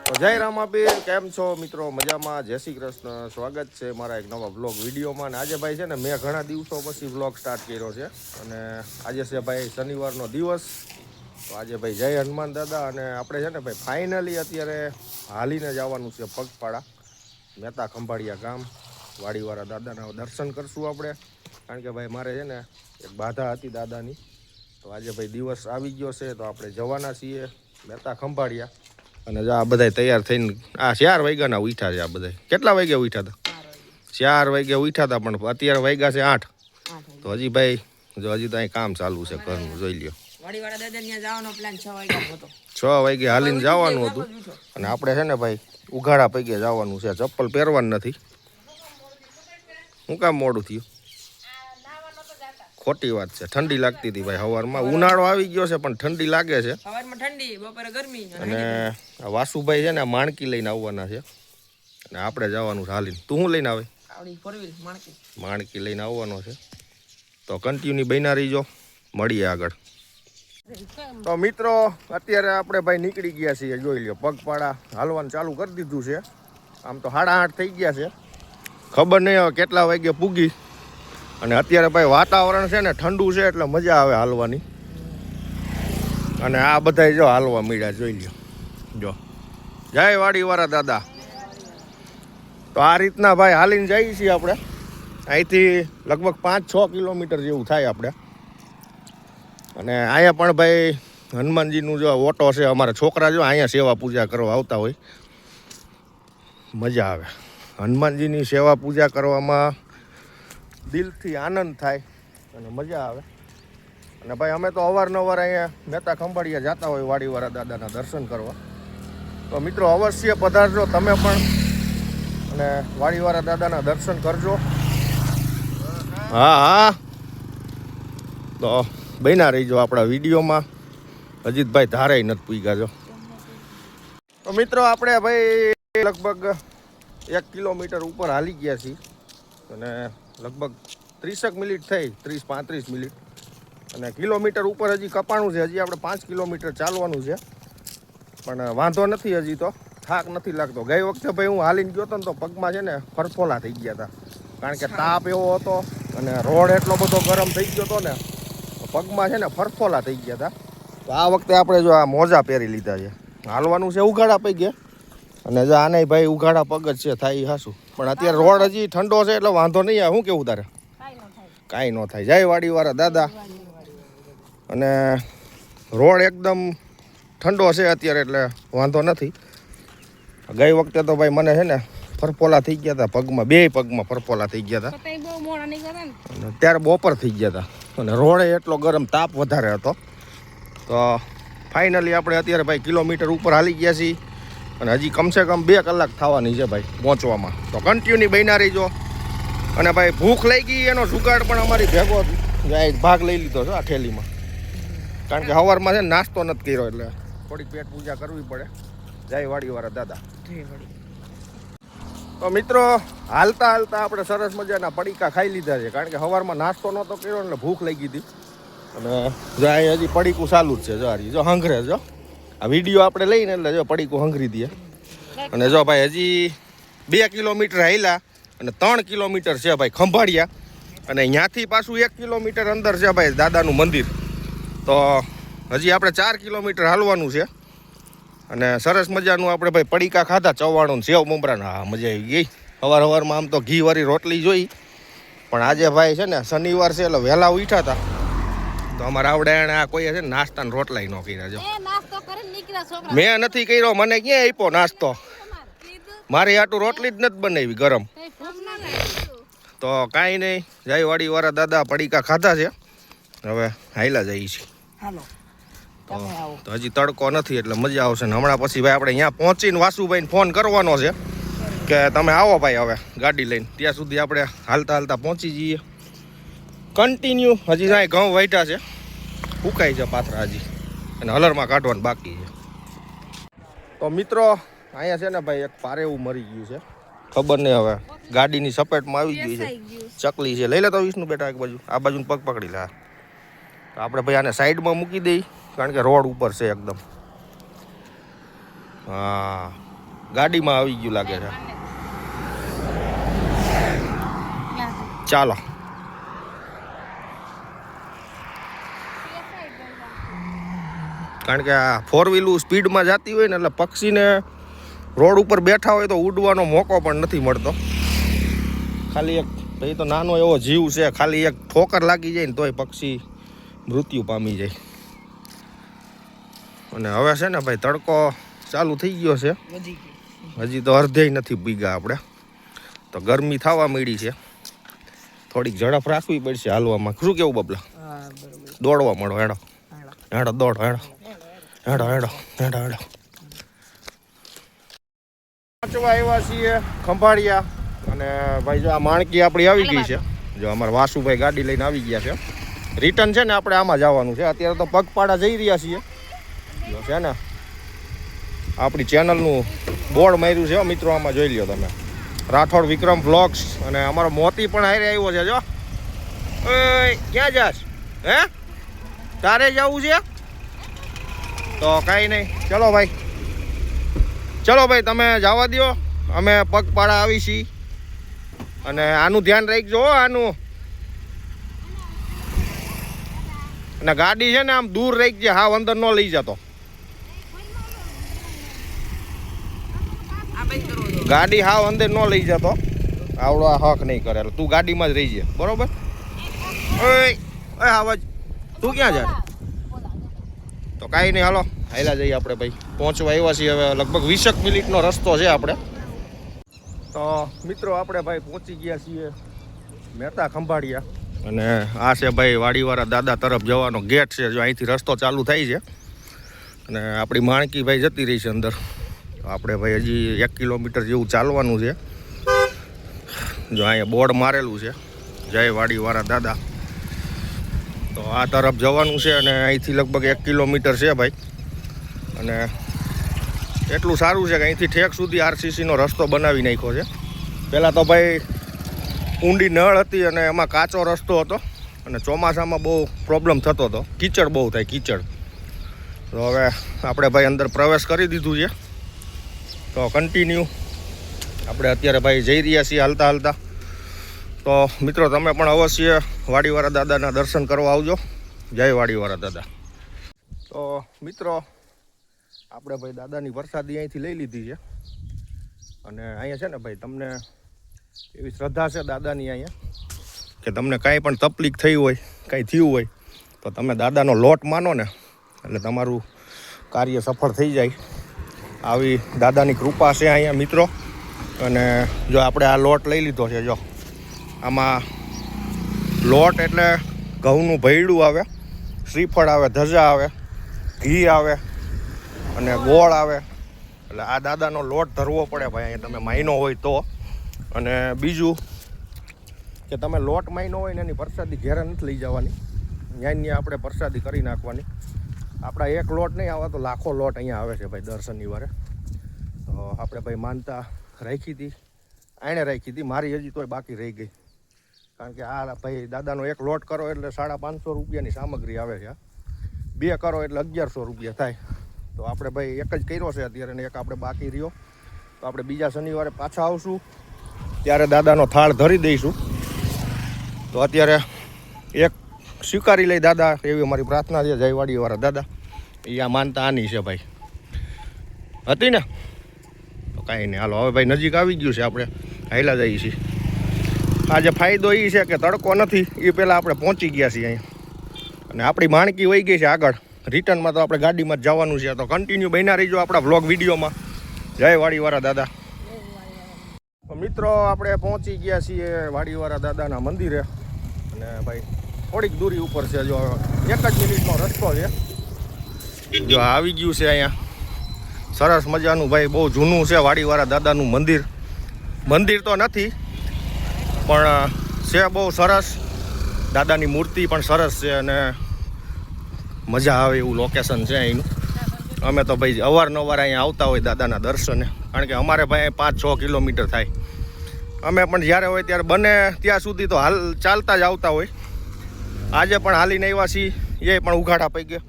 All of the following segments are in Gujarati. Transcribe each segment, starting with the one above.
તો જય રામાપીર, કેમ છો મિત્રો? મજામાં? જય શ્રી કૃષ્ણ. સ્વાગત છે મારા એક નવા બ્લોગ વિડીયોમાં. અને આજે ભાઈ છે ને, મેં ઘણા દિવસો પછી બ્લોગ સ્ટાર્ટ કર્યો છે. અને આજે છે ભાઈ શનિવારનો દિવસ. તો આજે ભાઈ જય હનુમાન દાદા. અને આપણે છે ને ભાઈ ફાઇનલી અત્યારે હાલીને જવાનું છે પગપાળા મહેતા ખંભાળિયા ગામ. વાડીવાળા દાદાના દર્શન કરશું આપણે, કારણ કે ભાઈ મારે છે ને એક બાધા હતી દાદાની. તો આજે ભાઈ દિવસ આવી ગયો છે, તો આપણે જવાના છીએ મહેતા ખંભાળિયા. અને આ બધા તૈયાર થઈને આ 4 વાગ્યાના ઉઠ્યા છે. આ બધા કેટલા વાગ્યા ઉઠ્યા હતા? 4 વાગ્યા ઉઠ્યા હતા, પણ અત્યારે વાગ્યા છે 8. તો હજી ભાઈ જો હજી તો અહીં કામ ચાલુ છે ઘરનું, જોઈ લ્યો. 6 વાગે હાલીને જવાનું હતું. અને આપણે છે ને ભાઈ ઉઘાડા પૈકે જવાનું છે, ચપ્પલ પહેરવાનું નથી. શું કામ મોડું થયું? ખોટી વાત છે, ઠંડી લાગતી હતી ભાઈ સવારમાં. ઉનાળો આવી ગયો છે પણ ઠંડી લાગે છે. અને વાસુભાઈ છે ને માણકી લઈને આવવાના છે, અને આપણે જવાનું છે હાલીને. તું શું લઈને આવે? માણકી લઈને આવવાનો છે. તો કન્ટિન્યુ બન્યા રહીજો, મળીએ આગળ. તો મિત્રો અત્યારે આપણે ભાઈ નીકળી ગયા છીએ, જોઈ લ્યો. પગપાળા હાલવાનું ચાલુ કરી દીધું છે. આમ તો 8:30 થઈ ગયા છે, ખબર નહીં હવે કેટલા વાગે પૂગી. અને અત્યારે ભાઈ વાતાવરણ છે ને ઠંડુ છે, એટલે મજા આવે હાલવાની. અને આ બધા જો હાલવા મળ્યા, જોઈ લ્યો. જો જય વાડીવાળા દાદા. તો આ રીતના ભાઈ હાલીને જઈએ છીએ આપણે. અહીંથી લગભગ 5-6 કિલોમીટર જેવું થાય આપણે. અને અહીંયા પણ ભાઈ હનુમાનજીનું જો ઓટો છે, અમારા છોકરા જો અહીંયા સેવા પૂજા કરવા આવતા હોય. મજા આવે હનુમાનજીની સેવા પૂજા કરવામાં, દિલથી આનંદ થાય અને મજા આવે. અને ભાઈ અમે તો અવારનવાર અહીંયા મહેતા ખંભાળિયા જતા હોય વાડીવાળા દાદાના દર્શન કરવા. તો મિત્રો અવશ્ય પધારજો તમે પણ, અને વાડીવાળા દાદાના દર્શન કરજો. હા, તો બન્યા રહીજો આપણા વિડીયોમાં. અજીતભાઈ ધારે નથી પૂગ્યા જો. તો મિત્રો આપણે ભાઈ લગભગ 1 કિલોમીટર ઉપર હાલી ગયા છીએ. અને લગભગ 30 મિનિટ થઈ, 30-35 મિનિટ. અને કિલોમીટર ઉપર હજી કપાણું છે. હજી આપણે 5 કિલોમીટર ચાલવાનું છે, પણ વાંધો નથી, હજી તો થાક નથી લાગતો. ગઈ વખતે ભાઈ હું હાલીને ગયો હતો ને, તો પગમાં છે ને ફરફોલા થઈ ગયા હતા, કારણ કે તાપ એવો હતો અને રોડ એટલો બધો ગરમ થઈ ગયો હતો ને, પગમાં છે ને ફરફોલા થઈ ગયા હતા. તો આ વખતે આપણે જો આ મોજા પહેરી લીધા છે. હાલવાનું છે ઉઘાડા પગે. અને જો આને ભાઈ ઉઘાડા પગ જ છે, થાય હાસું. પણ અત્યારે રોડ હજી ઠંડો છે, એટલે વાંધો નહીં આવે. શું કેવું તારે? કાંઈ ન થાય. જય વાડીવાળા દાદા. અને રોડ એકદમ ઠંડો છે અત્યારે, એટલે વાંધો નથી. ગઈ વખતે તો ભાઈ મને છે ને ફરફોલા થઈ ગયા હતા પગમાં, 2 પગમાં ફરફોલા થઈ ગયા હતા. ત્યારે બપોર થઈ ગયા હતા, અને રોડે એટલો ગરમ, તાપ વધારે હતો. તો ફાઇનલી આપણે અત્યારે ભાઈ કિલોમીટર ઉપર હાલી ગયા છીએ. અને હજી કમસે કમ 2 કલાક થવાની છે ભાઈ પહોંચવામાં. તો કન્ટિન્યુ બન્યા રહીજો. અને ભાઈ ભૂખ લાગી એનો જુગાડ પણ અમારી ભેગો ભાગ લઈ લીધો છે આ ઠેલીમાં, કારણ કે સવારમાં છે ને નાસ્તો નથી કર્યો, એટલે થોડીક પેટ પૂજા કરવી પડે. જય વાડીવાળા દાદા. તો મિત્રો હાલતા હાલતા આપણે સરસ મજાના પડીકા ખાઈ લીધા છે, કારણ કે સવારમાં નાસ્તો નહોતો કર્યો એટલે ભૂખ લાગી હતી. અને જો અહીં હજી પડીકું ચાલુ જ છે. જો હારી જો હંઘરે, જો આ વિડીયો આપણે લઈને એટલે જો પડીકું હંઘરી દઈએ. અને જો ભાઈ હજી 2 કિલોમીટર હાલ્યા, અને 3 કિલોમીટર છે ભાઈ ખંભાળિયા. અને અહીંયાથી પાછું 1 કિલોમીટર અંદર છે ભાઈ દાદાનું મંદિર. તો હજી આપણે 4 કિલોમીટર હાલવાનું છે. અને સરસ મજાનું આપણે ભાઈ પડીકા ખાધા, ચવાણું સેવ મમરાના. હા, મજા આવી ગઈ. સવારમાં આમ તો ઘીવાળી રોટલી જોઈ, પણ આજે ભાઈ છે ને શનિવાર છે એટલે વહેલા ઉઠ્યા હતા. તો અમારા આવડે આ કોઈ છે ને નાસ્તાને રોટલાય ન કર્યા. જો મેં નથી કર્યો, મને ક્યાં આપ્યો નાસ્તો? મારી આટું રોટલી જ નથી બનાવી ગરમ. તો કાંઈ નહીં, જય વાડીવાળા દાદા. પડીકા ખાધા છે, હવે હાઈલા જઈએ છીએ. તો હજી તડકો નથી એટલે મજા આવશે. ને હમણાં પછી ભાઈ આપણે અહીંયા પહોંચીને વાસુભાઈને ફોન કરવાનો છે કે તમે આવો ભાઈ હવે ગાડી લઈને. ત્યાં સુધી આપણે હાલતા હાલતા પહોંચી જઈએ. કન્ટિન્યુ હજી ત્યાં ઘઉં વાઢ્યા છે, ફૂંકાઈ છે પાથરા હજી, અને હલરમાં કાઢવાનું બાકી છે. તો મિત્રો અહીંયા છે ને ભાઈ એક પારેવું મરી ગયું છે, ખબર નહીં હવે ગાડીની સપેટમાં આવી ગઈ છે. ચકલી છે, લઈ લે તો વિષ્ણુ બેટા એક બાજુ, આ બાજુ પગ પકડી લે. તો આપણે ભાઈ આને સાઈડમાં મૂકી દઈએ, કારણ કે રોડ ઉપર છે એકદમ. હા, ગાડીમાં આવી ગયું લાગે છે. ચાલો કારણ કે આ 4 વ્હીલું સ્પીડમાં જતી હોય ને એટલે પક્ષીને રોડ ઉપર બેઠા હોય તો ઉડવાનો મોકો પણ નથી મળતો. ખાલી એક ભાઈ તો નાનો એવો જીવ છે, ખાલી એક ઠોકર લાગી જાય ને તોય પક્ષી મૃત્યુ પામી જાય. અને હવે છે ને ભાઈ તડકો ચાલુ થઈ ગયો છે, હજી તો અડધેય નથી ભીગા આપણે તો ગરમી થવા માંડી છે. થોડીક ઝડપ રાખવી પડશે હાલવામાં. શું કેવું બબલા? દોડવા મળો. હેડો હેડો દોડો હેડો હેડો હેડો હેડો હેડો. પહોંચવા આવ્યા છીએ ખંભાળિયા અને ભાઈ જો આ માણકી આપણી આવી ગઈ છે. જો અમારા વાસુભાઈ ગાડી લઈને આવી ગયા છે. રિટર્ન છે ને આપણે આમાં જવાનું છે. અત્યારે તો પગપાળા જઈ રહ્યા છીએ. જો છે ને આપણી ચેનલનું બોર્ડ માર્યું છે મિત્રો, આમાં જોઈ લ્યો તમે, રાઠોડ વિક્રમ વ્લોગ્સ. અને અમારો મોતી પણ હારે આવ્યો છે. જો ક્યાં જાસ? હે તારે જવું છે? તો કાંઈ નહીં, ચલો ભાઈ, ચલો ભાઈ તમે જવા દો, અમે પગપાળા આવી છીએ. અને આનું ધ્યાન રાખજો આનું. અને ગાડી છે ને આમ દૂર રાખજે, હાવ અંદર ન લઈ જતો. ગાડી હાવ અંદર ન લઈ જતો, આવડો હક નહીં કરે. તું ગાડીમાં જ રહી જાય, બરોબર? ઓય આવાજ, તું ક્યાં જાય? તો કાંઈ નહીં, હાલો હાલ્યા જઈએ આપણે ભાઈ. પહોંચવા આવ્યા છીએ હવે, લગભગ 20 મિનિટનો રસ્તો છે આપણે. તો મિત્રો આપણે ભાઈ પહોંચી ગયા છીએ મહેતા ખંભાળિયા. અને આ છે ભાઈ વાડીવાળા દાદા તરફ જવાનો ગેટ છે. જો અહીંથી રસ્તો ચાલુ થાય છે અને આપણી માણકી ભાઈ જતી રહી છે અંદર. તો આપણે ભાઈ હજી 1 કિલોમીટર જેવું ચાલવાનું છે. જો અહીંયા બોર્ડ મારેલું છે, જય વાડીવાળા દાદા. તો આ તરફ જવાનું છે અને અહીંથી લગભગ 1 કિલોમીટર છે ભાઈ. અને એટલું સારું છે કે અહીંથી ઠેક સુધી આરસીસીનો રસ્તો બનાવી નાખ્યો છે. પહેલાં તો ભાઈ ઊંડી નળ હતી અને એમાં કાચો રસ્તો હતો અને ચોમાસામાં બહુ પ્રોબ્લેમ થતો હતો, કીચડ બહુ થાય, કીચડ. તો હવે આપણે ભાઈ અંદર પ્રવેશ કરી દીધું છે. તો કન્ટિન્યુ આપણે અત્યારે ભાઈ જઈ રહ્યા છીએ હાલતા હાલતા. તો મિત્રો તમે પણ અવશ્ય વાડીવાળા દાદાના દર્શન કરવા આવજો. જય વાડીવાળા દાદા. તો મિત્રો આપણે ભાઈ દાદાની પ્રસાદી અહીંથી લઈ લીધી છે. અને અહીંયા છે ને ભાઈ તમને એવી શ્રદ્ધા છે દાદાની અહીંયા કે તમને કાંઈ પણ તકલીફ થઈ હોય, કાંઈ થયું હોય તો તમે દાદાનો લોટ માનો ને એટલે તમારું કાર્ય સફળ થઈ જાય. આવી દાદાની કૃપા છે અહીંયા મિત્રો. અને જો આપણે આ લોટ લઈ લીધો છે, જો આમાં લોટ એટલે ઘઉંનું ભૈડું આવે, શ્રીફળ આવે, ધજા આવે, ઘી આવે અને ગોળ આવે. એટલે આ દાદાનો લોટ ધરવો પડે ભાઈ અહીંયા તમે માયનો હોય તો. અને બીજું કે તમે લોટ માયનો હોય ને એની પ્રસાદી ઘેરે નથી લઈ જવાની, ત્યાં આપણે પ્રસાદી કરી નાખવાની. આપણા એક લોટ નહીં આવે તો લાખો લોટ અહીંયા આવે છે ભાઈ દર શનિવારે. તો આપણે ભાઈ માનતા રાખી હતી, આણે રાખી હતી, મારી હજી તોય બાકી રહી ગઈ. કારણ કે આ ભાઈ દાદાનો એક લોટ કરો એટલે 550 રૂપિયાની સામગ્રી આવે છે. 2 કરો એટલે 1100 રૂપિયા થાય. તો આપણે ભાઈ એક જ કર્યો છે અત્યારે ને એક આપણે બાકી રહ્યો. તો આપણે બીજા શનિવારે પાછા આવશું ત્યારે દાદાનો થાળ ધરી દઈશું. તો અત્યારે એક સ્વીકારી લઈ દાદા, એવી અમારી પ્રાર્થના છે. જય વાડીવાળા દાદા. એ આ માનતા આની છે ભાઈ, હતી ને? તો કાંઈ નહીં, હાલો હવે ભાઈ નજીક આવી ગયું છે, આપણે હાલ્યા જઈએ છીએ. આજે ફાયદો એ છે કે તડકો નથી, એ પહેલાં આપણે પહોંચી ગયા છીએ અહીંયા. અને આપણી માણકી વહી ગઈ છે આગળ. રિટર્નમાં તો આપણે ગાડીમાં જ જવાનું છે. તો કન્ટિન્યુ બન્યા રહીજો આપણા વ્લોગ વિડીયોમાં. જય વાડીવાળા દાદા. મિત્રો આપણે પહોંચી ગયા છીએ વાડીવાળા દાદાના મંદિરે. અને ભાઈ થોડીક દૂરી ઉપર છે, જો 1 જ મિનિટનો રસ્તો છે. જો આવી ગયું છે અહીંયા સરસ મજાનું ભાઈ, બહુ જૂનું છે વાડીવાળા દાદાનું મંદિર. મંદિર તો નથી પણ છે બહુ સરસ. દાદાની મૂર્તિ પણ સરસ છે અને મજા આવે એવું લોકેશન છે અહીંનું. અમે તો ભાઈ અવારનવાર અહીંયા આવતા હોય દાદાના દર્શને, કારણ કે અમારે ભાઈ 5-6 કિલોમીટર થાય. અમે પણ જ્યારે હોય ત્યારે બને ત્યાં સુધી તો હાલ ચાલતા જ આવતા હોય. આજે પણ હાલીને આવ્યા છીએ, એ પણ ઉઘાડા પૈકી,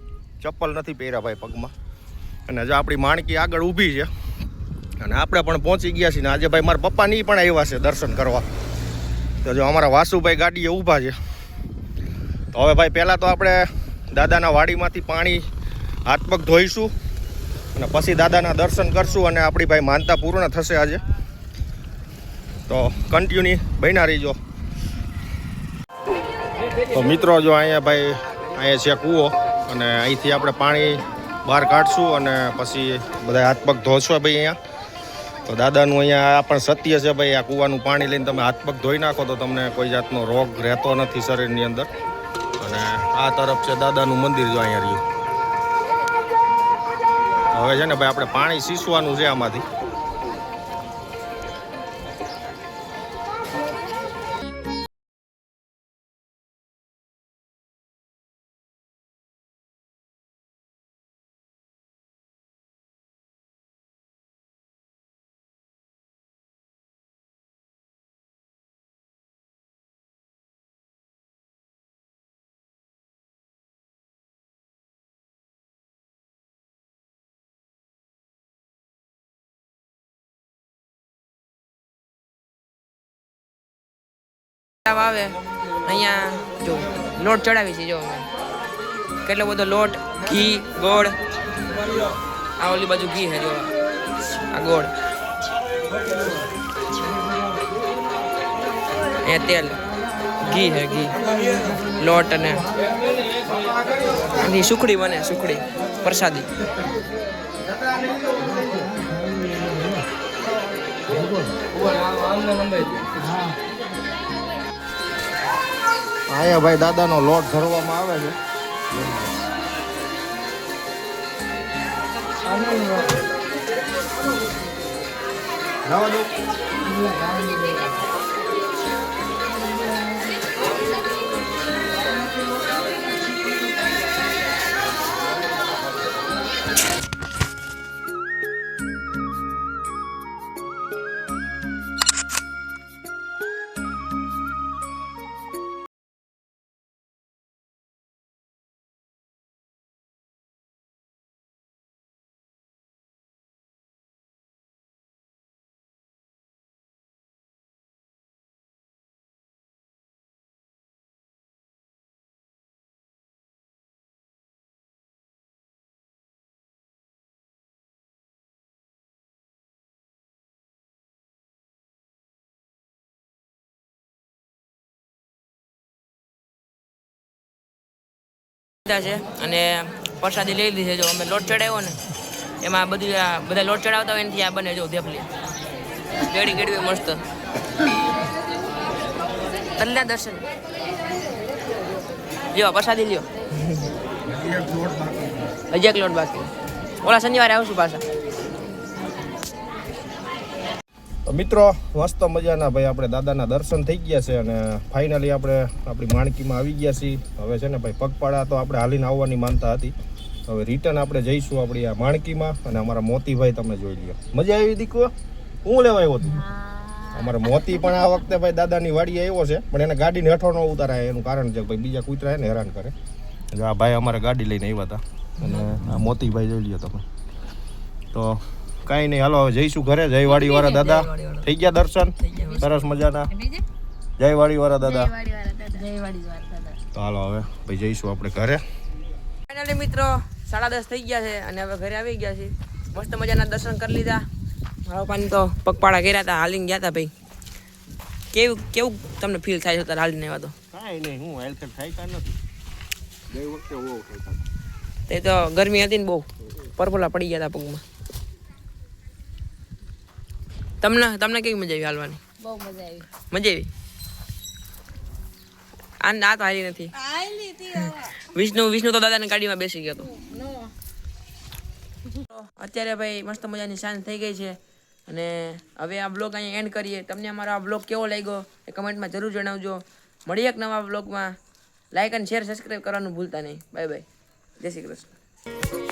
ચપ્પલ નથી પહેર્યા ભાઈ પગમાં. અને જો આપણી માણકી આગળ ઊભી છે, અને આપણે પણ પહોંચી ગયા છીએ ને આજે ભાઈ મારા પપ્પાની પણ આવ્યા છે દર્શન કરવા. તો જો અમારા વાસુભાઈ ગાડીએ ઊભા છે. તો હવે ભાઈ પહેલાં તો આપણે દાદાના વાડીમાંથી પાણી હાથ પગ ધોઈશું અને પછી દાદાના દર્શન કરશું અને આપણી ભાઈ માનતા પૂર્ણ થશે આજે. તો કન્ટિન્યુ બન્યા રહીજો. તો મિત્રો જો અહીંયા છે કૂવો અને અહીંથી આપણે પાણી બહાર કાઢશું અને પછી બધા હાથ પગ ધોશો ભાઈ અહીંયા. તો દાદાનું અહીંયા આ પણ સત્ય છે ભાઈ, આ કૂવાનું પાણી લઈને તમે હાથ પગ ધોઈ નાખો તો તમને કોઈ જાતનો રોગ રહેતો નથી શરીરની અંદર. અને આ તરફ છે દાદાનું મંદિર જો અહીંયા રહ્યું. હવે છે ને ભાઈ આપણે પાણી સીસવાનું છે આમાંથી. આવે અહીંયા જો લોટ ચડાવી છે. જો કેટલો બધો લોટ, ઘી, ગોળ. આ ઓલી બાજુ ઘી છે, જો આ ગોળ, અહીંયા તેલ, ઘી છે, ઘી, લોટ અને આની સુખડી બને, સુખડી પ્રસાદી. અહીંયા ભાઈ દાદાનો લોટ ધરવામાં આવે છે. નવા દો. છે અને પ્રસાદી લઈ લીધી છે. જો અમે લોટ ચડાવ્યો ને એમાં બધા લોટ ચડાવતા હોય એનાથી આ બને જો ધેપલી ગળી ગળી મસ્ત. તલ્લા દર્શન લ્યો, પ્રસાદી લ્યો. હજી એક લોટ બાકી. ઓલા શનિવારે આવશું પાછા. મિત્રો મસ્ત મજાના ભાઈ આપણે દાદાના દર્શન થઈ ગયા છે અને ફાઇનલી આપણે આપણી માણકીમાં આવી ગયા છીએ. હવે છે ને ભાઈ પગપાળા તો આપણે હાલીને આવવાની માનતા હતી. હવે રિટર્ન આપણે જઈશું આપણી આ માણકીમાં. અને અમારા મોતીભાઈ તમે જોઈ લ્યો. મજા આવી દીકરો? હું લેવા આવ્યો હતું. અમારા મોતી પણ આ વખતે ભાઈ દાદાની વાડીએ આવ્યો છે, પણ એને ગાડીને હેઠો ન ઉતારાય. એનું કારણ છે ભાઈ બીજા કૂતરા એને હેરાન કરે. આ ભાઈ અમારે ગાડી લઈને આવ્યા હતા અને આ મોતીભાઈ જોઈ લ્યો તમે. તો કાંઈ નહીં, હાલો હવે જઈશું ઘરે. જય વાડી વાળા દાદા થઈ ગયા દર્શન સરસ મજાના. જય વાડી વાળા દાદા. તો હાલો હવે ભાઈ જઈશું આપણે ઘરે. ફાઇનલી મિત્રો 10:30 થઈ ગયા છે અને હવે ઘરે આવી ગયા છે. મસ્ત મજાના દર્શન કરી લીધા. મારા પાણી તો પગપાળા કર્યા હતા, હાલીને ગયા હતા ભાઈ. કેવું તમને ફીલ થાય છે તારે હાલીને આવ્યા તો? કાંઈ નહીં, હું હેલ્થ થાય કાંઈ નથી. ગઈ વખતે બહુ થાય. તે તો ગરમી હતી ને બહુ, પરપોલા પડી ગયા હતા પગમાં. તમને કેવી મજા આવી હાલવાની? બહુ મજા આવી. મજા આવી? આ તો હાલી નથી. વિષ્ણુ તો દાદાની ગાડીમાં બેસી ગયો હતો. અત્યારે ભાઈ મસ્ત મજાની સાંજ થઈ ગઈ છે અને હવે આ બ્લોગ અહીંયા એન્ડ કરીએ. તમને અમારો આ બ્લોગ કેવો લાગ્યો એ કમેન્ટમાં જરૂર જણાવજો. મળીએ એક નવા બ્લોગમાં. લાઈક અને શેર સબસ્ક્રાઈબ કરવાનું ભૂલતા નહીં. Bye bye. જય શ્રી કૃષ્ણ.